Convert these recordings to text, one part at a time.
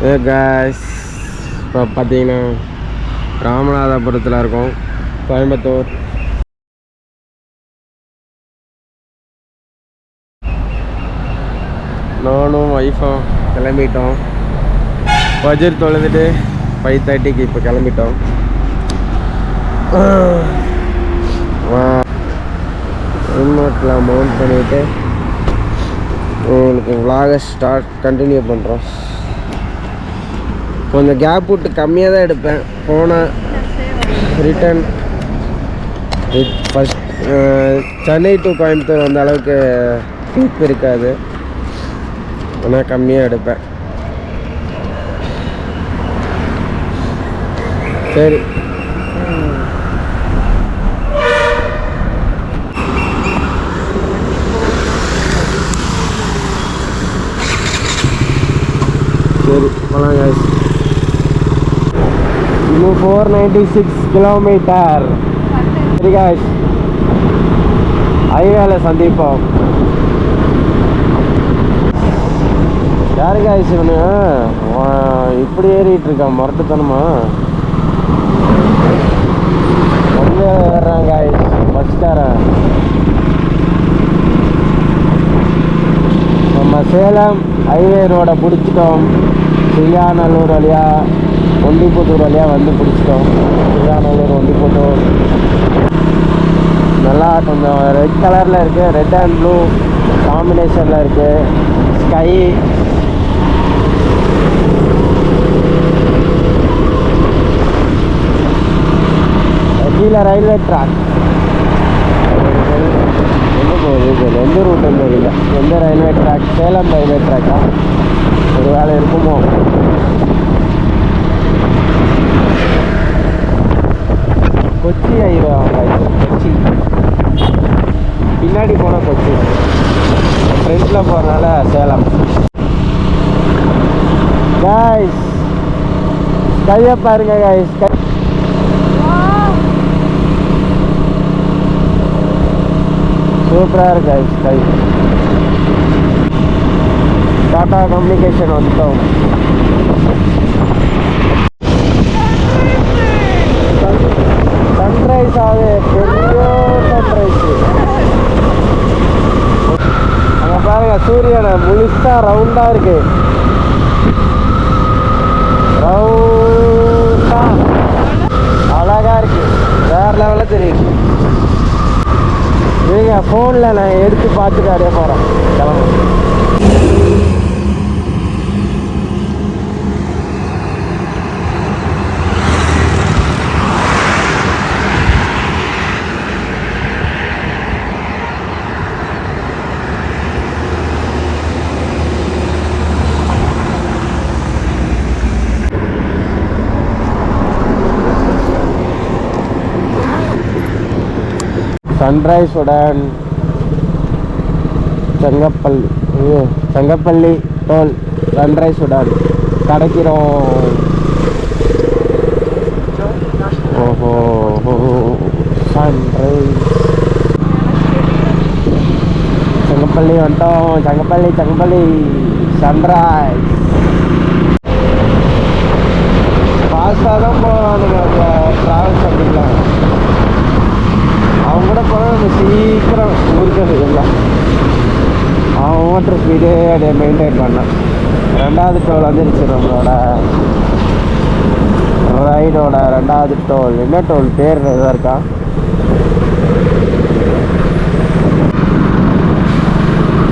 guys, இப்போ பார்த்தீங்கன்னா ராமநாதபுரத்தில் இருக்கோம், கோயம்புத்தூர். நானும் ஒய்ஃபும் கிளம்பிட்டோம். பஜர் தொழுதுட்டு 5:30க்கு இப்போ கிளம்பிட்டோம். ரிமோட்டில் மவுண்ட் பண்ணிவிட்டு உங்களுக்கு விலாகை கண்டினியூ பண்ணுறோம். கொஞ்சம் கேப் விட்டு கம்மியாக தான் எடுப்பேன். போனால் return first Chennai to Coimbatore வந்த அளவுக்கு டீப் இருக்காது, ஆனால் கம்மியாக எடுப்பேன். சரி, சரி போகலாம் guys. இன்னும் 496 கிலோமீட்டர். சரி guys, ஹைவேல சந்திப்போம். யாரு guys இவனு இப்படி ஏறிட்டு இருக்கான் மரட்டுத்தனமா? வந்து ஏறான் guys, பஸ்காரன். நம்ம சேலம் ஹைவே ரோடை பிடிச்சிட்டோம். சிங்காநல்லூர் வழியாக ஒண்டிப்புத்தூர் வழியாக வந்து பிடிச்சிட்டோம். சிங்காநல்லூர் ஒண்டிப்புத்தூர் நல்லா கொஞ்சம் ரெட் கலரில் இருக்குது, ரெட் அண்ட் ப்ளூ காம்பினேஷனில் இருக்குது. ஸ்கை கீழே ரயில்வே ட்ராக். எங்கே போகுது? எந்த ரூட்டுன்னு தெரியல. எந்த ரயில்வே ட்ராக்? சேலம் ரயில்வே ட்ராக்கா? ஒரு வேலை இருக்குமோ? கொச்சி ஆயிடுவாங்க. கொச்சி பின்னாடி போனால் கொச்சி, ஃப்ரெண்ட்ஸில் போகிறனால சேலம். கைஸ் கையை பாருங்க கைஸ், சூப்பராக இருக்கு கைஸ். கை டாடா கம்யூனிகேஷன் வந்துட்டோம். சன்ரைஸ் ஆகுது, பெரிய சன்ரைஸ். அங்கே பாருங்க, சூரியனை முழுசா ரவுண்டாக இருக்கு. ரவுண்டா அழகா இருக்கு, வேற லெவலில் தெரியுது. நீங்க ஃபோனில் நான் எடுத்து பார்த்துட்டு அப்படியே போகிறேன். கிளம்பு. சன்ரைஸ் உடன் செங்கப்பள்ளி டோல் சன்ரைஸ் உடன் கிடைக்கிறோம். ஓஹோ சன்ரைஸ் செங்கப்பள்ளி வந்துட்டோம். செங்கப்பள்ளி சன்ரைஸ். ஃபாஸ்ட்டாக தான் போவானுங்க ட்ராவல்ஸ் பண்ணிக்கலாம். அவங்க கூட போனால் நம்ம சீக்கிரம் ஊருக்கிறது எல்லாம். அவன் ஓட்டுற ஸ்பீடே அப்படியே மெயின்டைன் பண்ணான். 2வது டோல் வந்துருச்சு நம்மளோட ரைடோட 2வது டோல். என்ன டோல் பேர் எதாக இருக்கா?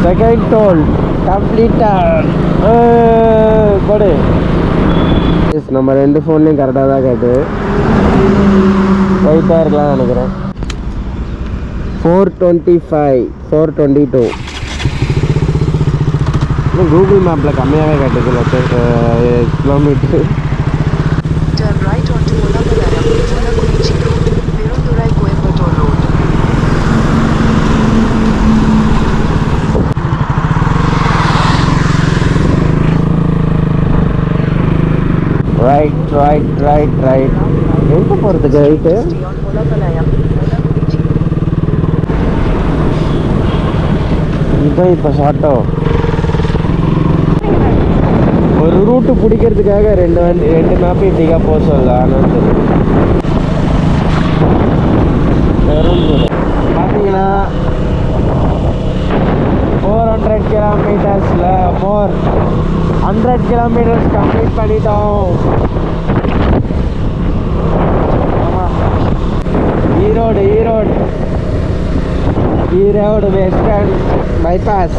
Second toll completed. கொடு. நம்ம 2 ஃபோன்லேயும் கரெக்டாக தான் கேட்டு போயிட்டே இருக்கலாம்னு நினைக்கிறேன். 425 422. கூகுள் மேப்பில் கம்மியாகவே காட்டுது கிலோமீட்டர். ரைட் எங்கே போகிறதுக்கு? ரைட்டு இதுதான் இப்போ ஷார்ட்டோ. 1 ரூட்டு பிடிக்கிறதுக்காக ரெண்டு மேப்பு இப்படிக்கா போக சொல்ல. ஆனால் பார்த்தீங்கன்னா 400 கிலோமீட்டர்ஸில் 100 கிலோமீட்டர்ஸ் கம்ப்ளீட் பண்ணிட்டோம். Erode western bypass.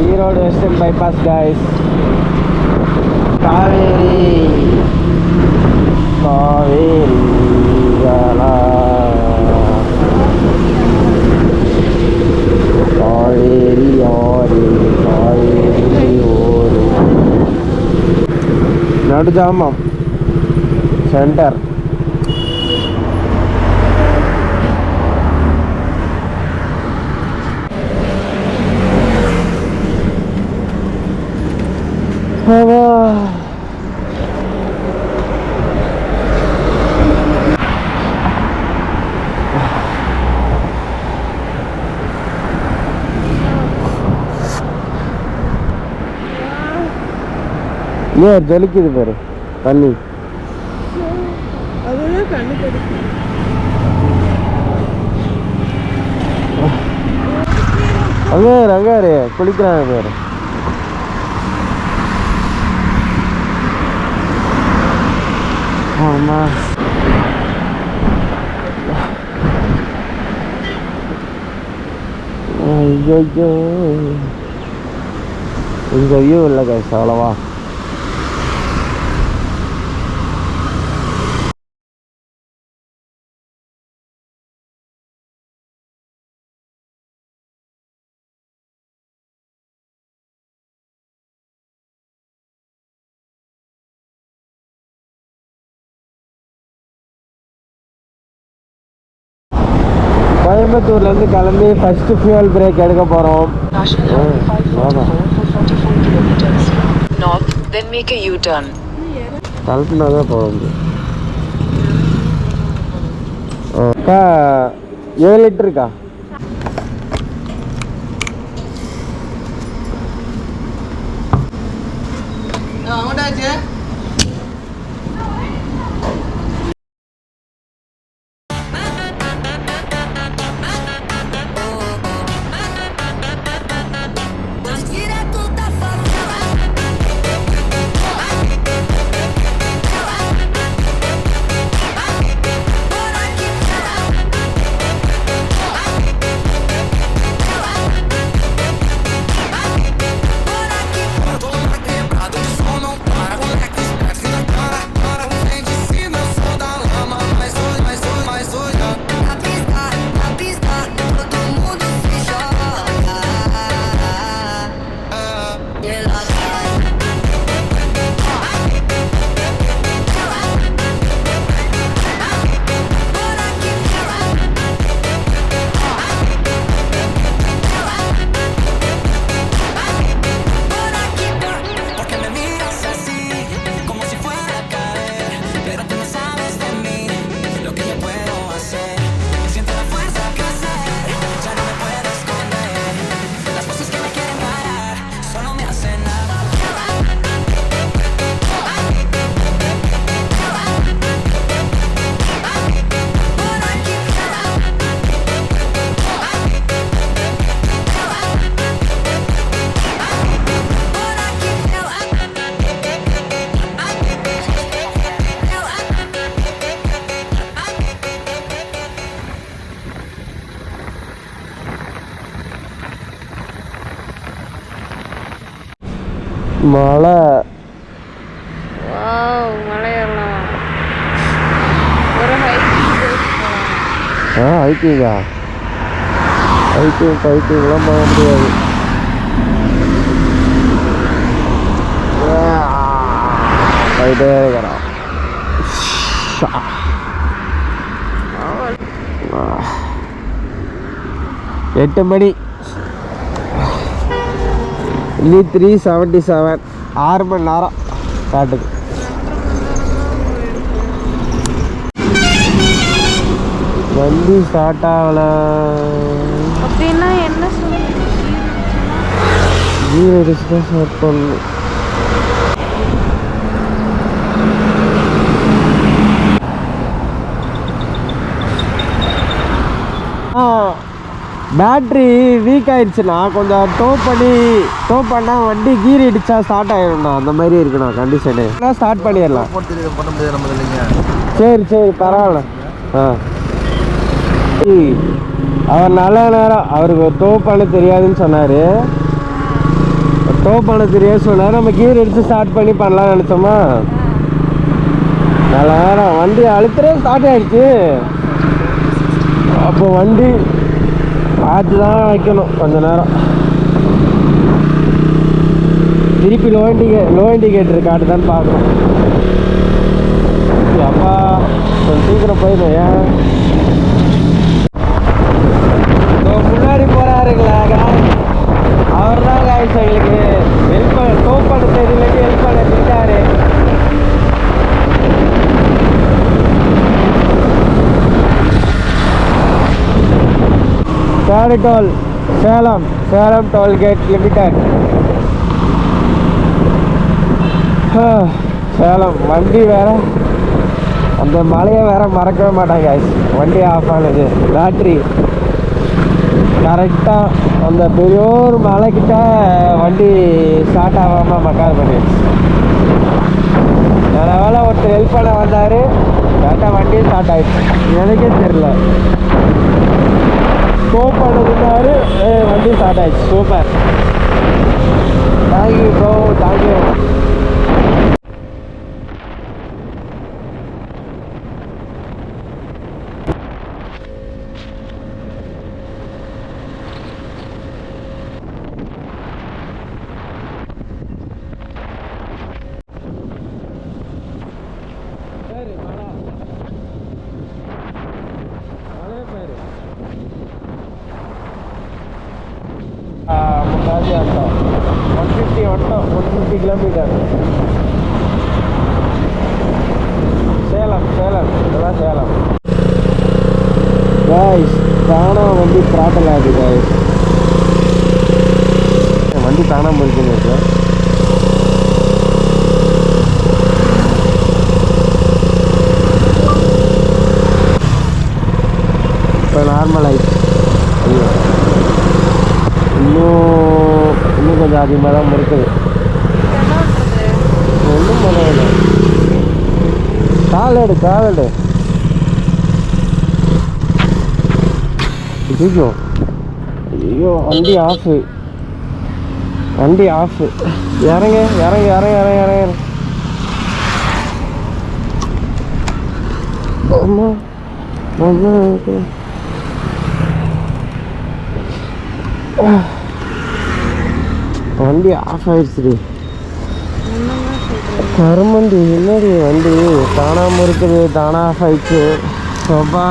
Erode western bypass guys. Kaveri நடுஜாமம் சென்டர். ஏன் ஜலிக்குது பாரு தண்ணி. அங்காரு குளிக்கிறாங்க பேரு. ஆமா ஐயோ இங்க வியூ இல்லை கைஸ் அவ்வளவா. கோயம்புத்தூர்லேருந்து கிளம்பி ஃபஸ்ட்டு ஃபியூவல் பிரேக் எடுக்க போகிறோம். கலப்பினா தான் போக முடியும். அக்கா 7 லிட்டருக்கா? மழை மலையெல்லாம் ஹைக்கிங்கா? ஹைக்கிங்லாம் போக முடியாது. போயிட்டே இருக்கிறோம். 8 மணி. 3:77. 6 மணி நேரம் காட்டுது. வண்டி ஸ்டார்ட் ஆகல அப்படின்னா என்ன சொல்லுங்க? கீர் அடிச்சு தான் ஸ்டார்ட் பண்ணணும். பேட்ரி வீக் ஆயிடுச்சுண்ணா, கொஞ்சம் டோ பண்ணால் வண்டி கீர் இடிச்சா ஸ்டார்ட் ஆகிடும்ண்ணா. அந்த மாதிரி இருக்குண்ணா கண்டிஷனு. ஸ்டார்ட் பண்ணிடலாம். பண்ண முடியாது நம்ம இல்லைங்க. சரி பரவாயில்ல. அவர் நல்ல நேரம், அவருக்கு டோ பண்ண தெரியாதுன்னு சொன்னார். டோ பண்ண தெரியாது சொன்னார். நம்ம கீர் எடுத்து ஸ்டார்ட் பண்ணலாம்னு நினச்சோமா, நல்ல நேரம் வண்டி அழுத்துறே ஸ்டார்ட் ஆகிடுச்சு. அப்போ வண்டி பார்த்து தான் வைக்கணும் கொஞ்ச நேரம். திருப்பி லோ இண்டிகேட்டர் காட்டுதான்னு பார்க்கணும். அப்பா கொஞ்சம் சீக்கிரம் போயிடும். ஏன் முன்னாடி போகிறாருங்களா அவர் தான் காய்ச்சி எங்களுக்கு ஹெல்ப் பண்ண, டோ பண்ண தெரியலக்கு ஹெல்ப் பண்ண திட்டாரு. Toll Salem toll gate limited Salem. வண்டி வேற அந்த மலையை வேற மறக்கவே மாட்டாங்க. வண்டி ஆஃப் ஆனது, பேட்ரி கரெக்டாக அந்த பெரியோர் மலைக்கிட்ட வண்டி ஸ்டார்ட் ஆகாமல் மக்காது பண்ணிடுச்சு. நல்ல வேலை ஒருத்தர் ஹெல்ப் பண்ண வந்தார், கரெக்டாக வண்டி ஸ்டார்ட் ஆகிடுச்சு. எனக்கே தெரில, டோ பண்ணதுனாரு வண்டி ஸ்டார்ட் ஆயிடுச்சு. Super, thank you bro, thank you. முக்காசி ஆட்டோ 150 கிலோமீட்டர். சேலம் இதெல்லாம் சேலம். காய்ஸ் தானா வண்டி ப்ராட்டல் ஆகுது. காய்ஸ் வண்டி காணாமல் இருக்குன்னு இருக்கு. இப்போ நார்மல் ஆயிடுச்சு. இன்னும் கொஞ்சம் அதிகமாக தான் இருக்குது. ஒன்றும் பண்ணல, காலடு ஐயோ வண்டி ஆஃபு. இறங்க. வண்டி ஆஃப் ஆயிடுச்சு. கருமண்டி என்னடி வண்டி தானாமல் இருக்குது, தானா ஆஃப் ஆயிடுச்சு. சோபா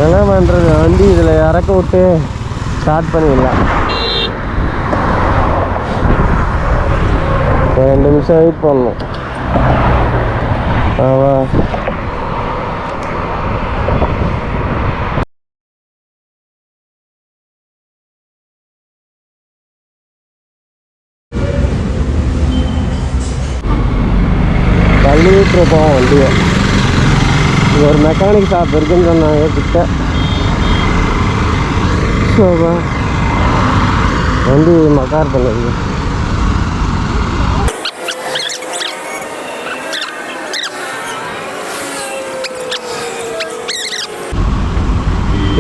என்ன பண்ணுறது, வண்டி இதில் இறக்க விட்டு ஸ்டார்ட் பண்ணிடலாம். 2 நிமிஷம் வெயிட் பண்ணணும். ஆமாம், தள்ளிட்டு இருக்கோம் வண்டியை. இது ஒரு மெக்கானிக் ஷாப் இருக்குன்னு சொன்னாங்க கிட்ட. வண்டி மக்கார் பண்ணுது.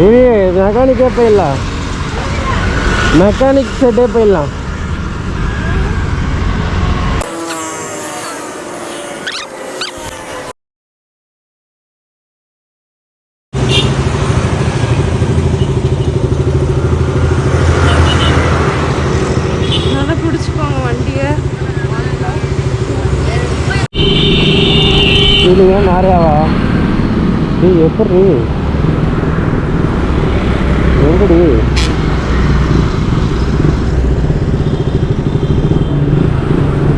இது மெக்கானிக்கே போயிடலாம், மெக்கானிக் செட்டே போயிடலாம். இல்லையா நாரியாவா? எப்படி எங்கடி?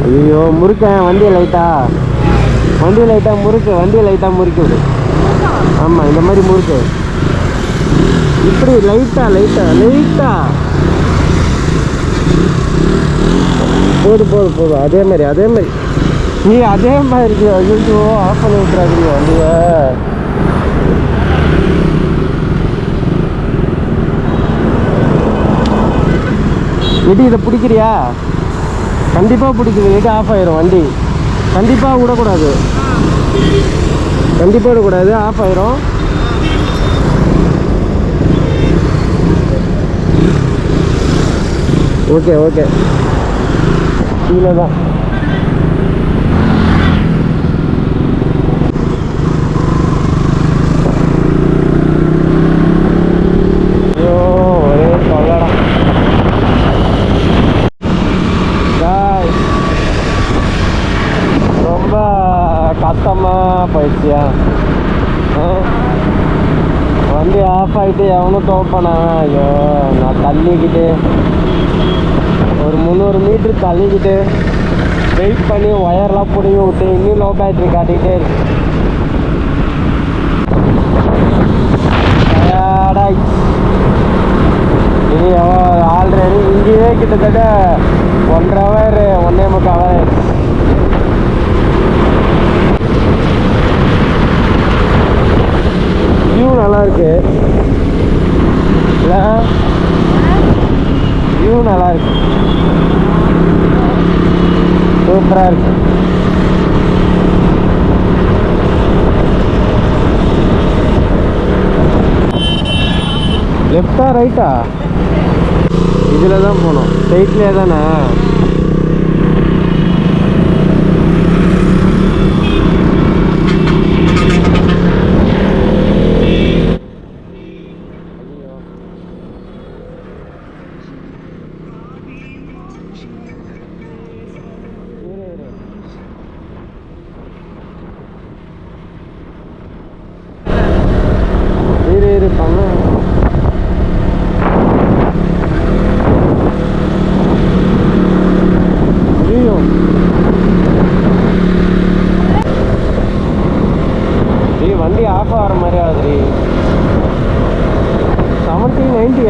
ஐயோ முறுக்கேன், வண்டியை லைட்டாக முறுக்கு, வண்டியை லைட்டாக முறுக்கி விடு. ஆமாம் இந்த மாதிரி முறுக்கு. இப்படி லைட்டா லைட்டா லைட்டா போதும் அதே மாதிரி நீ அதே மாதிரி ஐயோ ஆஃப் பண்ணி விட்டுறாதீங்க வண்டிய. எடி இதை பிடிக்கிறியா? கண்டிப்பாக பிடிக்குது. எடி ஆஃப் ஆயிரும் வண்டி. கண்டிப்பாக விடக்கூடாது, ஆஃப் ஆயிரும். ஓகே கீழே தான். ஐயோ ஒரே சொல்லடா. ரொம்ப கஷ்டமாக போயிடுச்சியா? வண்டி ஆஃப் ஆகிட்டு எவனும் தோப்பானாங்க. ஐயோ நான் தள்ளிக்கிட்டு ஒரு 300 மீட்ரு தள்ளிக்கிட்டு வெயிட் பண்ணி ஒயர்லாம் பிடிங்கி விட்டு இன்னும் லோ பேட்ரி காட்டிக்கிட்டே இருக்கு. இது ஆல்ரெடி இங்கேயே கிட்டத்தட்ட 1.5 hour 1.25 hour. வியூ நல்லா இருக்கு இல்லை? வியூ நல்லா இருக்கு, சூப்பராக இருக்கு. லெஃப்டா ரைட்டா? இதில் தான் போகணும், ஸ்ட்ரைட்லேயே தானே? வண்டி ஆஃப் ஆகிற மாதிரி ஆகுது. 70-90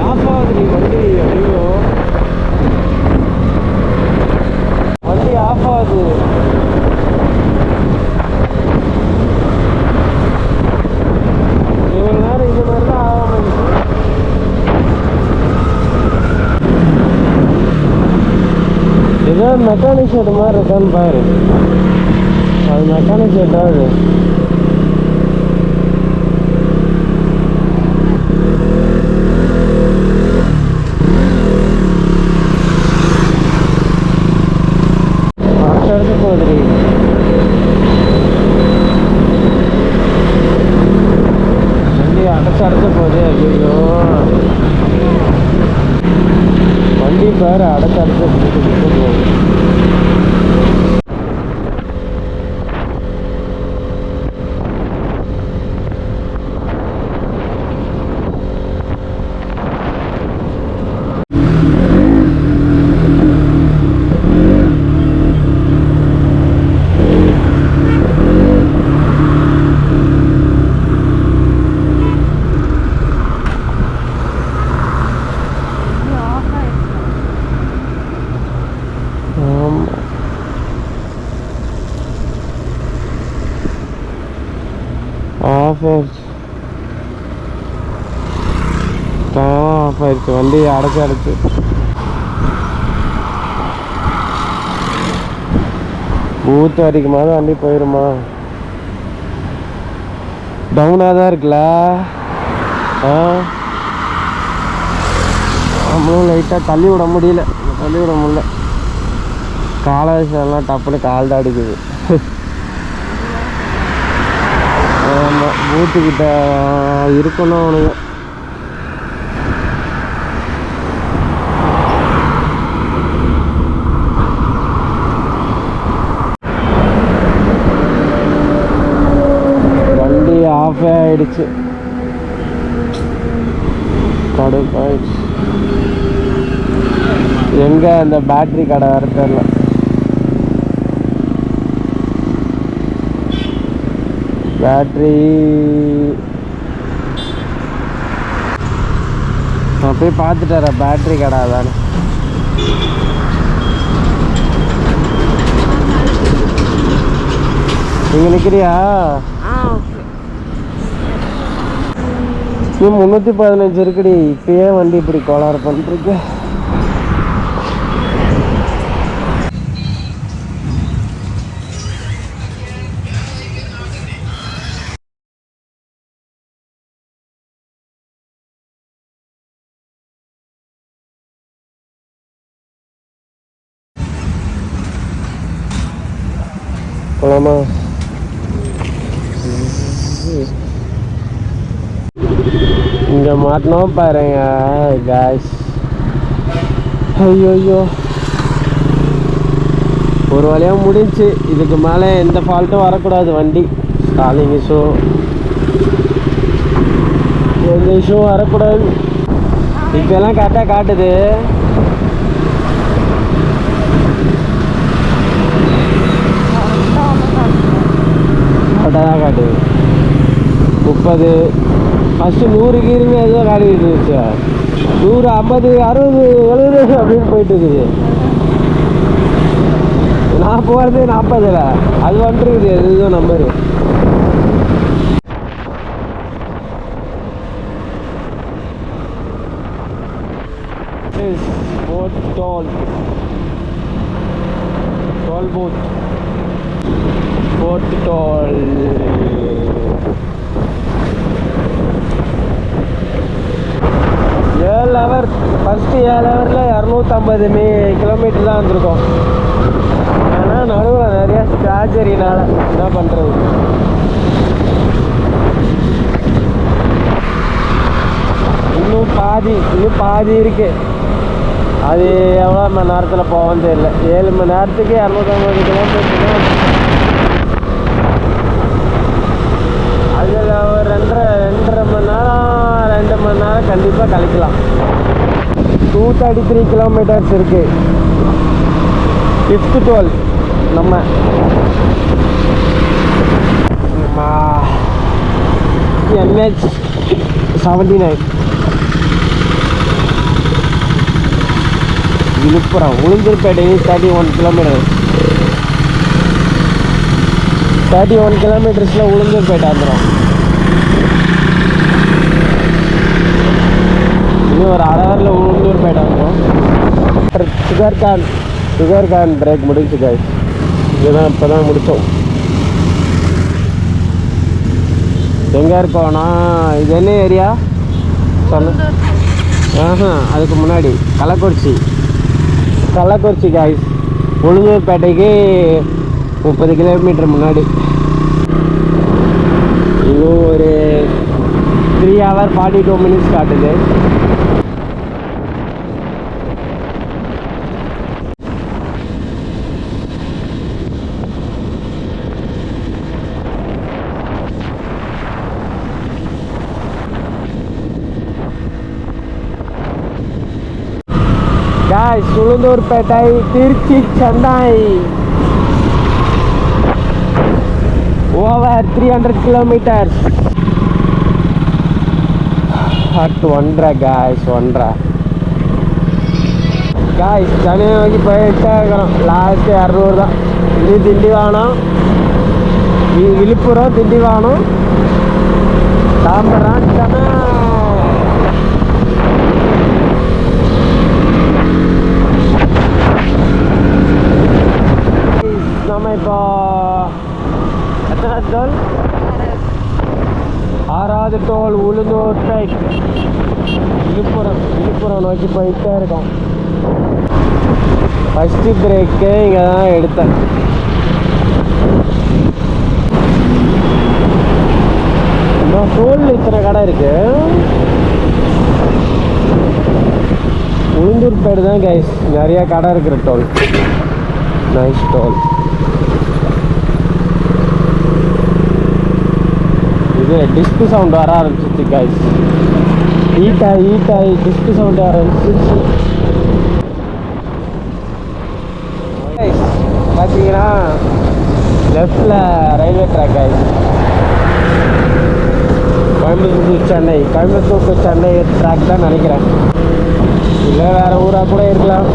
ஆஃப் ஆகுது வண்டி. ஐயோ வண்டி ஆஃப் ஆகுது. இவ்வளோ நேரம் இது மாதிரி தான் ஆகும். ஏதோ மெக்கானிக் ஷெட் மாதிரி இருக்கான்னு பாரு. அது மெக்கானிக் ஷெட்டா? அது அடுத்தடுத்து போகுது. வண்டி அடைச்சடுத்து போகுது. ஐயோ வண்டி பாரு அடைச்சடுத்து போகுது. ஆஃப் ஆயிடுச்சு வண்டி அடைச்சு. ஊத்து வரைக்குமாவது வண்டி போயிருமா? டவுனாக தான் இருக்குல்ல. நம்மளும் லைட்டாக தள்ளி விட முடியல. காலேஜெல்லாம் டப்புன்னு கால் தான் அடிக்குது. ஆமாம் பூத்துக்கிட்ட இருக்கணும் அவனுங்க. வண்டி கடுப்பாயிடுச்சு. எங்க அந்த பேட்டரி கடை வர தெரியல. பேட்டரி நான் போய் பார்த்துட்டு வரேன். பேட்டரி கடை தானே. நீங்க நிக்கிறியா? 315 இருக்குடி. இப்பயே வண்டி இப்படி கோளாறு பண்ணிருக்கு. போலாமா? இங்க மாட்டினோம் பாருங்க காய்ஸ். ஐயோ ஒரு வழியாக முடிஞ்சு. இதுக்கு மேலே எந்த ஃபால்ட்டும் வரக்கூடாது. வண்டி ஸ்டாலிங் இஷ்யூ எந்த இஷ்யூவும் வரக்கூடாது. இப்போல்லாம் கரெக்டாக காட்டுது. கரெக்டாக தான் காட்டுது. 30 ஃபஸ்ட்டு 100 கீருமே ஏதோ காட்டிக்கிட்டு இருந்துச்சு. 100, 50, 60, 70 அப்படின்னு போயிட்டு இருக்குது. நான் போகிறது 40. அது வந்துருக்குது. எதுவும் number toll booth board toll. First 7 ஹவரில் 250 கிலோமீட்டர் தான் வந்திருக்கோம். ஆனால் நடுவில் நிறையா ஸ்ட்ராஜரினால் என்ன பண்ணுறது. இன்னும் பாதி இருக்குது. அது எவ்வளோ மணி நேரத்தில் போவோன்னு தெரியல. 7 மணி நேரத்துக்கு 250 கிலோமீட்டர் தான். அதில் ஒரு 2.5 மணி நேரம் 2 மணி நேரம் கண்டிப்பாக கழிக்கலாம். 233 கிலோமீட்டர்ஸ் இருக்குது. 5th டோல் நம்ம NH 79 விழுப்புரம் உளுந்தூர்பேட்டை 31 கிலோமீட்டர். 31 கிலோமீட்டர்ஸில் உளுந்தூர்பேட்டை வந்துடும். இன்னும் ஒரு 1/2 ஹவரில் உளுந்தூர்பேட்டை வந்துடும். சுகர் கான் பிரேக் முடிஞ்சு காய்ஸ். இதுதான் இப்போ தான் முடித்தோம். எங்கே இருக்கோன்னா இது என்ன ஏரியா சொன்ன? அதுக்கு முன்னாடி கள்ளக்குறிச்சி காய்ஸ். உளுந்தூர்பேட்டைக்கு 30 கிலோமீட்டர் முன்னாடி. இன்னும் ஒரு 3 hours 42 minutes காட்டுது. Guys Ulundurpet Trichy Chennai over 300 kilometres at 1.5 guys. 1.5 guys. Chennai நோக்கி போயிட்டே இருக்கிறோம். லாஸ்ட்டு 200 தான். இது திண்டிவனம், விழுப்புரம், திண்டிவனம், தாம்பரம், சென்னை. நம்ம இப்போ எத்தனை டோல்? 6வது டோல் உளுந்தூர்பேட்டை. விழுப்புரம் நோக்கி போயிட்டே இருக்கோம். ஃபஸ்ட்டு பிரேக்கு இங்கே தான் எடுத்தேன். இந்த டோல் இத்தனை கடை இருக்கு. உளுந்தூர்பேட்டை தான் கைஸ் நிறையா கடை இருக்கிற டோல். Nice toll. இது டிஸ்க் சவுண்ட் வர ஆரம்பிச்சிச்சு கைஸ். ஹீட் ஆகி டிஸ்க் சவுண்ட் வர ஆரம்பிச்சிச்சு. பார்த்தீங்கன்னா லெஃப்டில் railway track guys. Coimbatore to Chennai track தான் நினைக்கிறேன், இல்லை வேறு ஊராக கூட இருக்கலாம்.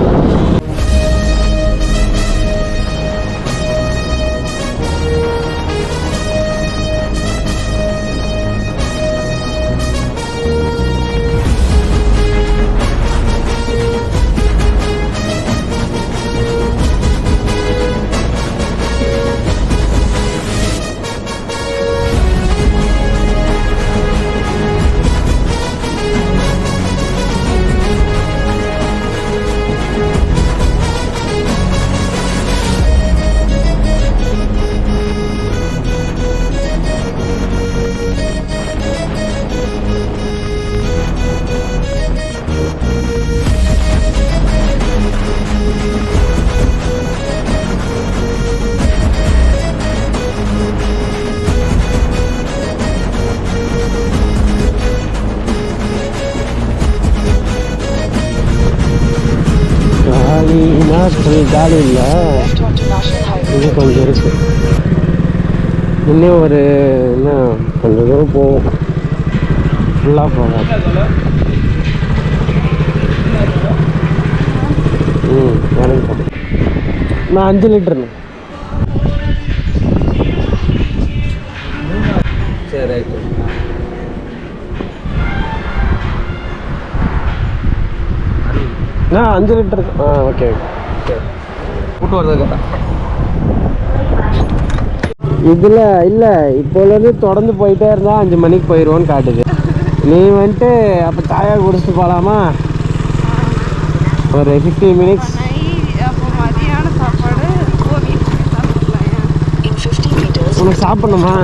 காலி இல்லை, இது கொஞ்சம் இருக்கு. இன்னும் ஒரு இன்னும் கொஞ்சம் தூரம் போவோம், ஃபுல்லாக போவோம். இறங்கிட்டோம். நான் 5 லிட்டருண்ணே. சரி ரைட்டு. ஆ 5 லிட்டர். Okay okay. கூட்டு வரதுக்கு இதில் இல்லை, இப்போலேருந்து தொடர்ந்து போயிட்டே இருந்தால் 5 மணிக்கு போயிடுவோன்னு காட்டுது. நீ வந்துட்டு அப்போ சாயா குடிச்சிட்டு போகலாமா? ஒரு 15 மினிட்ஸ். உனக்கு சாப்பிடணுமா?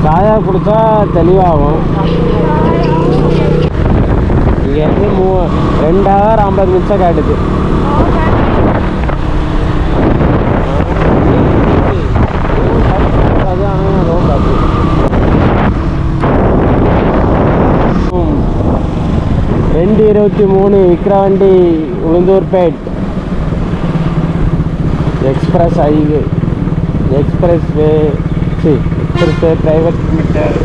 சாயா குடித்தா தெளிவாகும். இங்கேருந்து 2 ஹவர் 50 நிமிஷம் காட்டுது. அது 2:23 Vikravandi Ulundurpet express highway, expressway private meter.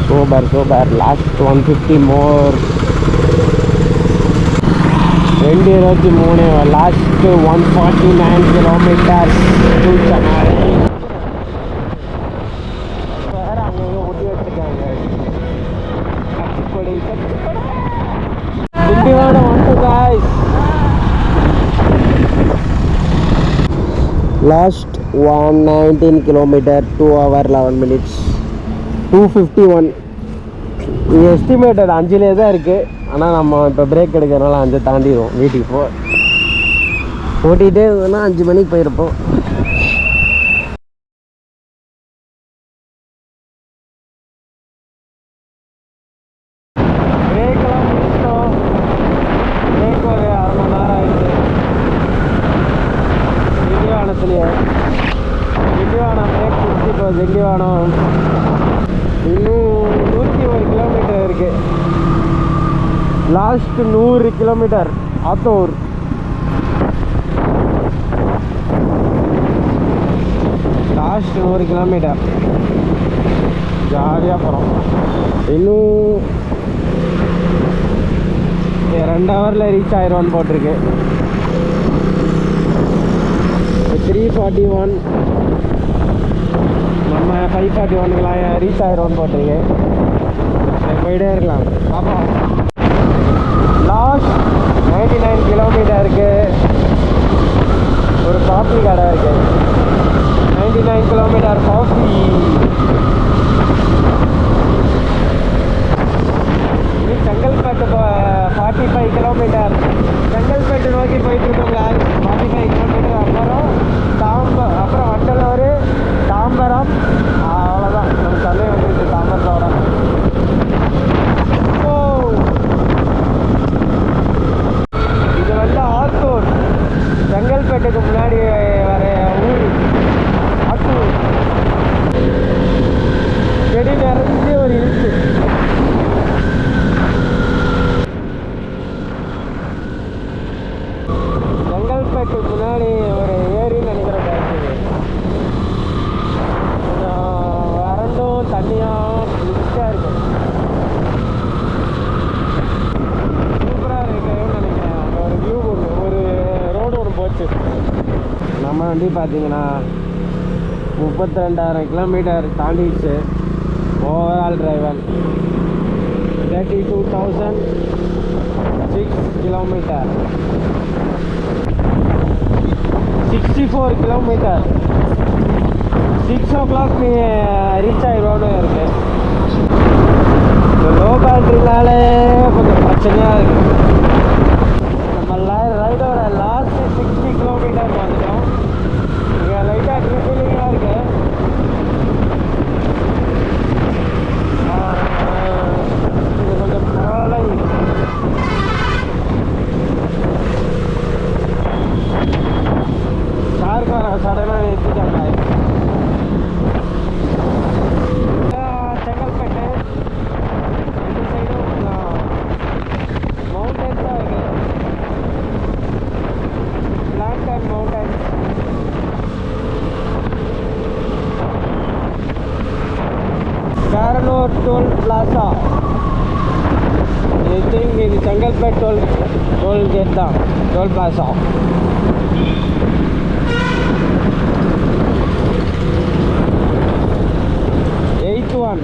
Super. Last 150 more. 2:23. Last 149 kilometre to Chennai. வேறு அங்கே ஒட்டி வச்சுருக்காங்க. திண்டிவனம் வந்து guys. Last 119 kilometre 2 hours 11 minutes 251. இது எஸ்டிமேட்டட் 5லே தான் இருக்குது. ஆனால் நம்ம இப்போ பிரேக் எடுக்கிறனால 5 தாண்டிடுவோம். வீட்டுக்கு ஓட்டிகிட்டே இருந்தோன்னா 5 மணிக்கு போயிருப்போம். பிரேக்கெல்லாம் முடிச்சிட்டோம். பிரேக் ஒரு 1/2 மணி நேரம் ஆயிடுச்சு. திண்டிவனம் பிரேக் பிடிச்சிட்டோம். திண்டிவனம் இன்னும் 101 கிலோமீட்டர் இருக்குது. Last 100 kilometre Attur. Last 100 kilometre ஜாலியாக போகிறோம். இன்னும் 2 ஹவரில் ரீச் ஆயிடுவான்னு போட்டிருக்கு. 341. நம்ம 541க்கெலாம் ரீச் ஆயிடுவோன்னு போட்டிருக்கு. போயிட்டே இருக்கலாம். பார்ப்போம். லாஸ்ட் 99 கிலோமீட்டருக்கு ஒரு காஃபி கடை இருக்குது. 99 கிலோமீட்டர் காஃபி. இது செங்கல்பட்டு 45 கிலோமீட்டர். செங்கல்பட்டு நோக்கி போயிட்டுருக்கோங்க. 45 கிலோமீட்டர். அப்புறம் வண்டலூர், தாம்பரம். அவ்வளோதான் நம்ம சென்னை வந்துருக்கு. தாம்பரத்தோட இது வந்து ஆத்தூர். செங்கல்பட்டுக்கு முன்னாடி வர ஊர் ஆத்தூர். செங்கல்பேட்டுக்கு முன்னாடி ஒரு ஏரின்னு நினைக்கிற பேசுது. கொஞ்சம் வறண்டும் தண்ணியாக மிக்ஸாக இருக்கும். சூப்பராக இருக்குன்னு நினைக்கிறேன். அங்கே ஒரு வியூ ஒன்று, ஒரு ரோடு ஒன்று போச்சு. நம்ம வண்டி பார்த்தீங்கன்னா 32,000 கிலோமீட்டர் தாண்டிடுச்சு. Overall driver 32,006 kilometre, 64 kilometre. 6 o'clock நீ ரீச் ஆகிடுவோன்னு இருக்கு. லோ பேட்டரினாலே கொஞ்சம் பிரச்சனையாக இருக்குது. நம்ம ரைடோட லாஸ்ட் 60 கிலோமீட்டர் வந்துட்டோம். இங்கே லைட்டாக ட்ரிப்பிலிங்காக இருக்குது. இது கொஞ்சம் பரவாயில்ல. காருக்கார சடனாக நிறுத்திட்டாங்க. செங்கல்பேட்டு ரெண்டு சைடும் கொஞ்சம் மவுண்டன்ஸாக இருக்குது. Black and mountain. Karanur Toll Plaza. I think in Chengalpet toll gate da toll plaza. Eighth one.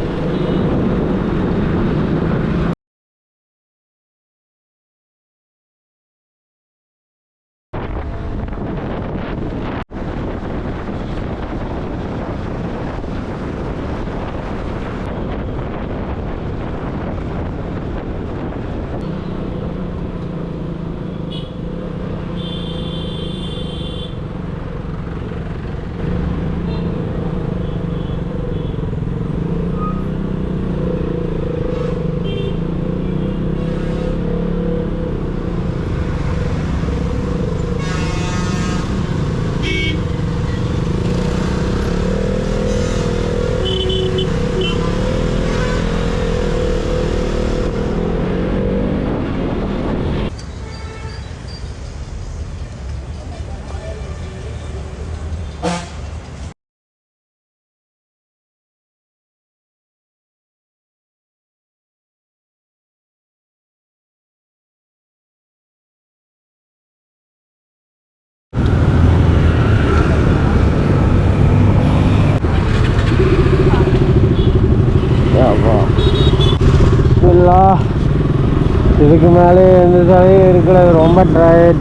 இதுக்கு மேலே எந்த சாலையும் இருக்கிறது ரொம்ப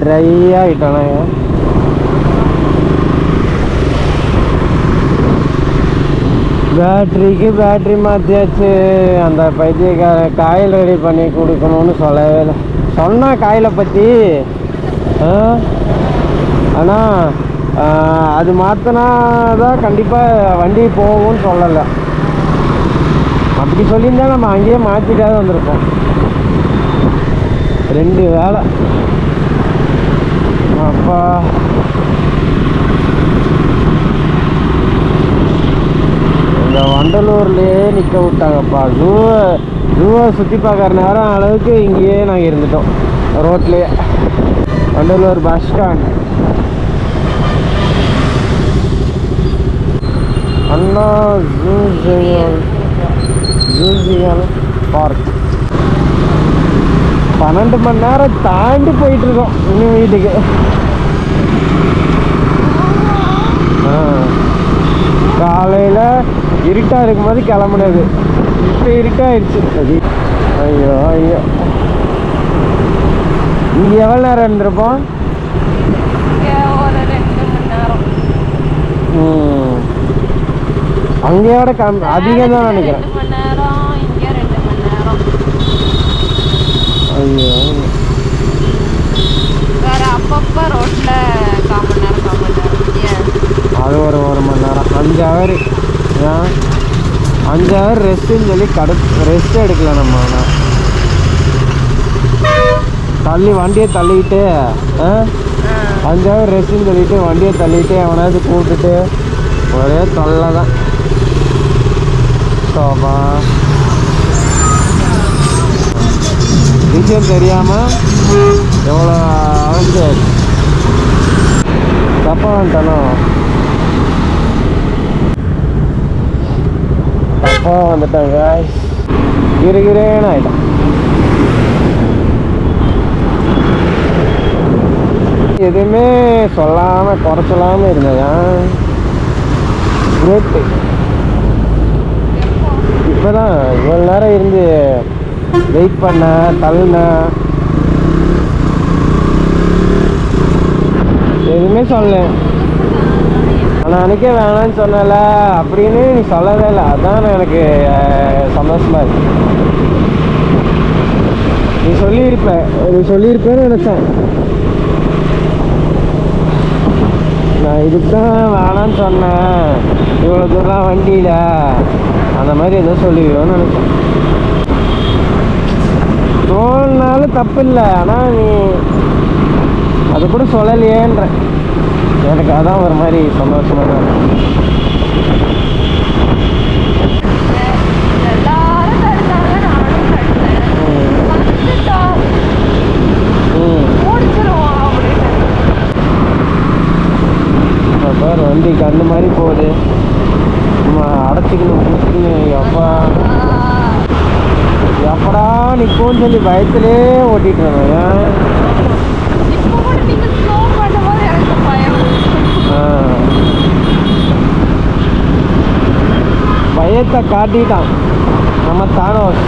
ட்ரையாகிட்டானாங்க. பேட்ரி மாற்றியாச்சு. அந்த பைத்தியக்கார காயில் ரெடி பண்ணி கொடுக்கணும்னு சொல்லவே இல்லை. சொன்னால் காயிலை பற்றி, ஆனால் அது மாற்றினா தான் கண்டிப்பாக வண்டி போகும்னு சொல்லலை. அப்படி சொல்லியிருந்தா நம்ம அங்கேயே மாற்றிட்டாவது வந்திருப்போம். 2 வேலை. அப்பா இந்த வண்டலூர்லேயே நிற்க விட்டாங்கப்பா. ஜூவை சுற்றி பார்க்குற நேரம் அளவுக்கு இங்கேயே நாங்கள் இருந்துட்டோம் ரோட்லேயே. Vandalur bus stand. அண்ணா ஜூசியல் பார்க். 12 மணி நேரம் தாண்டி போயிட்டுருக்கோம் இன்னும் வீட்டுக்கு. காலையில் இருட்டாக இருக்கும்போது கிளம்புனது, இப்போ இருட்டாகிடுச்சு. ஐயோ ஐயோ. இங்கே எவ்வளோ நேரம் இருந்திருப்போம்? அங்கேயோட அதிகம் தான் நினைக்கிறேன். ஐயோ. வேற அப்பப்போ ரோட்டில் 1/4 மணி நேரம் அது ஒரு 1 மணி நேரம். 5 ஹவர். ஏன் 5 ஹவர் ரெஸ்ட்டுன்னு சொல்லி ரெஸ்ட் எடுக்கல நம்ம. வண்டியை தள்ளிக்கிட்டு 5 ஹவர் ரெஸ்ட்டுன்னு சொல்லிட்டு வண்டியை தள்ளிட்டு அவனாவது கூப்பிட்டுட்டு ஒரே தொல்லை தான். சோபா விஷயம் தெரியாமல் எவ்வளோ அவசியம். வந்துட்டாங்க இருக்கிறேன்னு ஆயிட்டான். எதுவுமே சொல்லாம குறைச்சலாம இருந்ததா நேற்று. இப்போதான் இவ்வளோ நேரம் இருந்து வெயிட் பண்ண தள்ளுன எதுவுமே சொல்ல. ஆனால் அன்றைக்கே வேணான்னு சொன்னல அப்படின்னு நீ சொல்லவே இல்லை. அதுதான் எனக்கு சந்தோஷமா இருக்கு. நீ சொல்லியிருப்பேன்னு நினச்சேன். நான் இதுக்கு தான் வேணான்னு சொன்னேன், இவ்வளோ தூரம் வண்டியில் அந்த மாதிரி எதோ சொல்லுவியோன்னு நினச்சேன். தோணுனாலும் தப்பு இல்லை, ஆனால் நீ அது கூட சொல்லலையேன்ற எனக்கு அதான் ஒரு மாதிரி சந்தோஷமாக தான் இருக்கு. பார் வண்டி கண்ணு மாதிரி போகுது. நம்ம அடைச்சிக்கணும் எப்படா நிற்கும்னு சொல்லி பயத்திலே ஓட்டிட்டு இருந்தேன். பயத்தை காட்டிட்டான் நம்ம தானோஸ்.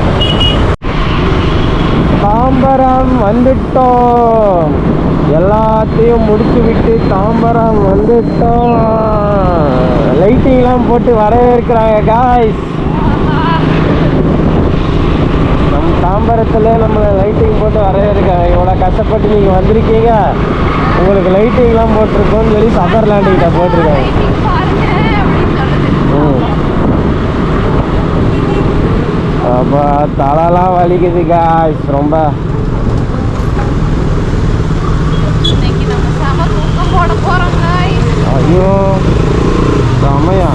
தாம்பரம் வந்துட்டோம், எல்லாத்தையும் முடிச்சு விட்டு தாம்பரம் வந்துட்டோம். லைட்டிங்லாம் போட்டு வரவேற்கிறாங்க காய்ஸ். நம்ம தாம்பரத்தில் நம்மளை லைட்டிங் போட்டு வரவேற்கிறாங்க. இவ்வளோ கஷ்டப்பட்டு நீங்கள் வந்திருக்கீங்க, உங்களுக்கு லைட்டிங்லாம் போட்டிருக்கோன்னு சொல்லி சதர்லாண்டுக்கிட்ட போட்டிருக்காங்க. அப்போ தலைலாம் வலிக்குது காய்ஸ் ரொம்ப. ஐயோ செமையா.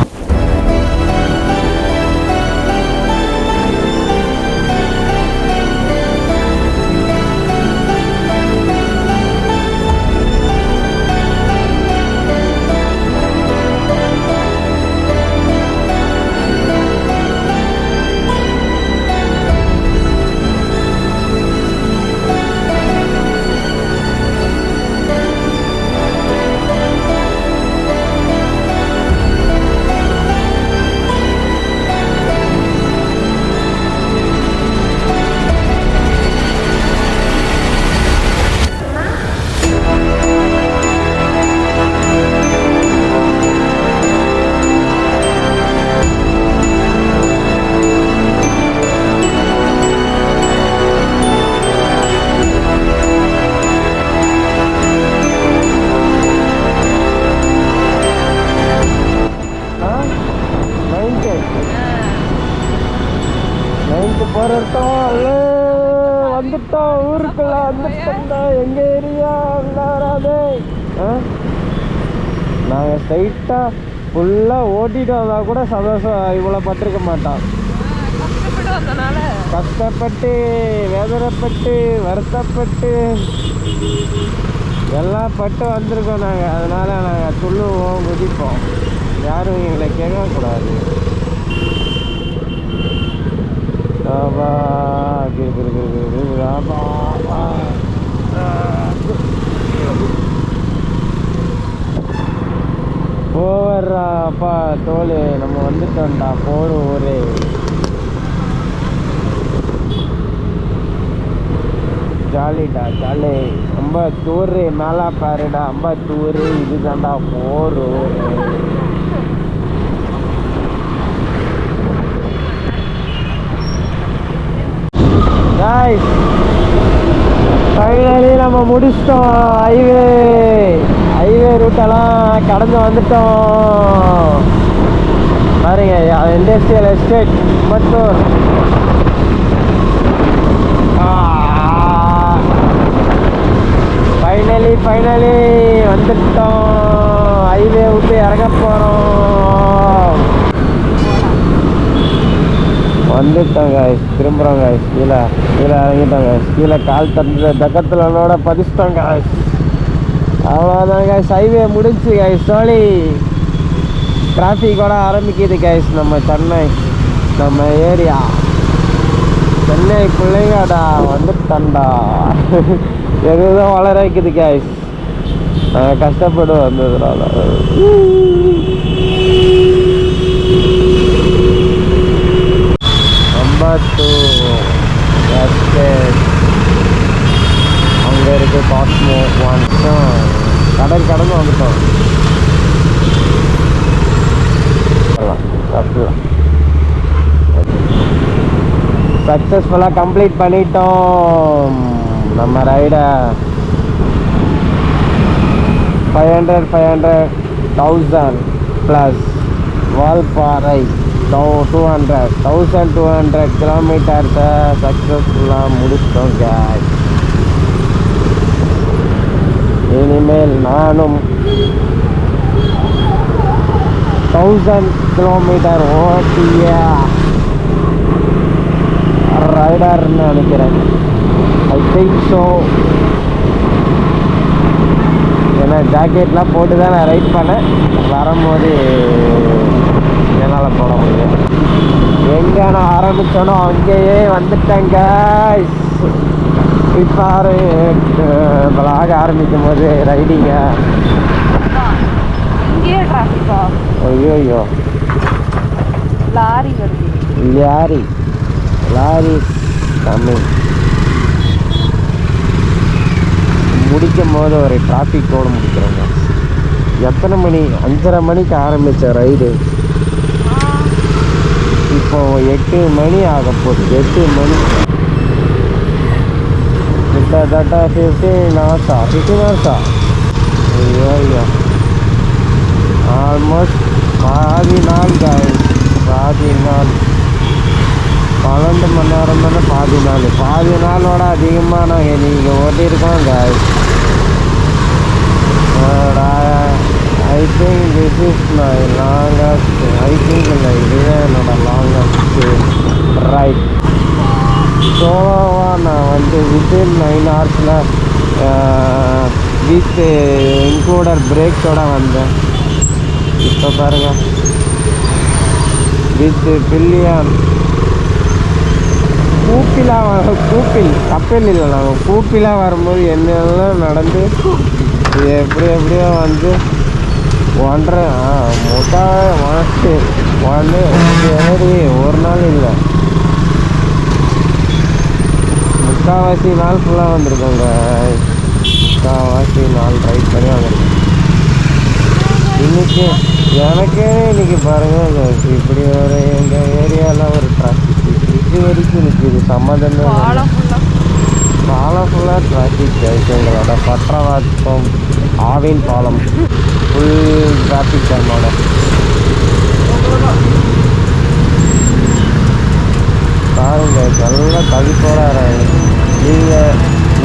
வந்துட்டோம் ஊருக்குள்ள வந்துட்டோம்டா. எங்க ஏரியா வராதே. நாங்கள் ஸ்ட்ரைட்டாக ஃபுல்லாக ஓட்டிட்டு வந்தால் கூட சந்தோஷம் இவ்வளோ பட்டிருக்க மாட்டோம். கஷ்டப்பட்டு வேதனைப்பட்டு வருத்தப்பட்டு எல்லாம் பட்டு வந்திருக்கோம் நாங்கள். அதனால் நாங்கள் துள்ளுவோம் குதிப்போம், யாரும் எங்களை கேட்கக்கூடாது. போவர்றா அப்பா தோல், நம்ம வந்துட்டோம்டா போர் ஊரே. ஜாலிடா ஜாலி. அம்பத்தூர் மேலே பாருடா, அம்பத்தூர் இதுதான்டா போர் ஊர். ஃபைனலி நம்ம முடிச்சிட்டோம். ஹைவே ரூட்டெல்லாம் கடந்து வந்துட்டோம். பாருங்க, இண்டஸ்ட்ரியல் எஸ்டேட் அம்பத்தூர். ஃபைனலி வந்துட்டோம். ஹைவே விட்டு இறங்க போகிறோம். வந்துட்டோம் காய்ஸ், திரும்புகிறோம் காய்ஸ். கீழே இறங்கிட்டோம் காய்ஸ். கீழே கால் தந்த தக்கத்திலோட பதிச்சிட்டோம் காய்ஸ். அவ்வளோதான் காய்ஸ், ஹைவே முடிஞ்சு காய்ஸ். சோழி டிராஃபிக்கோட ஆரம்பிக்குது காய்ஸ் நம்ம சென்னை. நம்ம ஏரியா சென்னை பிள்ளைங்கடா வந்துட்டண்டா. எதுதான் வளர வைக்குது கேஸ். கஷ்டப்படு வந்ததுனால. அங்கே இருக்கு காஸ்மோ ஒன்ஸும் கடந்து வந்துட்டோம். சக்ஸஸ்ஃபுல்லாக கம்ப்ளீட் பண்ணிட்டோம் நம்ம ரைடை. 500 1000 ப்ளஸ் வால்பாறை 1200 கிலோமீட்டர்ஸை சக்ஸஸ்ஃபுல்லாக முடிச்சிட்டோம் கேஸ். இனிமேல் நானும் 1000 கிலோமீட்டர் ஓட்டிய ரைடர்னு நினைக்கிறேன். I think so. ஏன்னா ஜாக்கெட்லாம் போட்டு தான் நான் ரைட் பண்ணேன். வரும்போது என்னால் போட முடியும். எங்கே நான் ஆரம்பித்தோனோ அங்கேயே வந்துட்டேங்க. இப்போ விளாக ஆரம்பிக்கும் போது ரைடிங்க. இங்கேயே டிராஃபிக்கா? ஐயோ லாரி வருது. Lorry coming. முடிக்கும் போது ஒரு டிராஃபிக்கோடு முடிக்கிறோங்க. எத்தனை மணி? 5:30 மணிக்கு ஆரம்பித்த ரைடு இப்போ 8 மணி ஆக போகுது. 8 மணி கிட்டத்தட்ட 15 ஹவர்ஸா. ஐயோ ஆல்மோஸ்ட் பாதி நாள் காய்ஸ். பாதி நாள் 12 மணி நேரம் தானே. பாதி நாளோட அதிகமாக நாங்கள் நீங்கள் ஓட்டியிருக்கோம் guys. I think this is my longest. I think இல்லை, இதுதான் என்னோட லாங்கஸ்ட் ரைட். சோலோவாக நான் வந்து வித்தின் 9 ஹவர்ஸில் வித் இன்க்ளூடர் பிரேக்ஸோடு வந்தேன். இப்போ பாருங்கள், வித் பில்லியன் கூப்பில் கப்பல் இல்லை, நாங்கள் கூப்பிலாம் வரும்போது என்னெல்லாம் நடந்து எப்படியோ வந்து 1.5 ஏறி ஒரு நாள் இல்லை, முக்கால்வாசி நாள் ஃபுல்லாக வந்திருக்கோங்க. முக்கால்வாசி நாள் ரைட் பண்ணி வந்திருக்கோம். எனக்கே பாருங்கள், இப்படி ஒரு எங்கள் ஏரியாவில் ஒரு டிராஃபிக் இது வரைக்கும் நிற்கிது. சம்மந்தமே பாலம் ஃபுல்லாக டிராஃபிக் ஆகிடுச்சு. எங்களோட பற்றவாக்கம் ஆவின் பாலம் ஃபுல் டிராஃபிக் ஜாமோட. பாருங்க, நல்லா தவிப்போட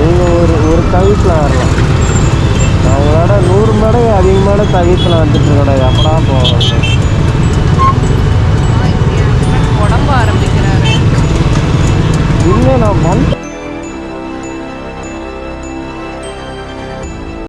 நீங்கள் ஒரு தவிப்பில் வரலாம். அவங்களோட 100 மடங்கு அதிகமான தவிப்பில் வந்துட்டுருக்கோட. எப்படா போகிறோம்? உடம்பு ஆரம்பிக்கிறாரு. இல்லை, நான்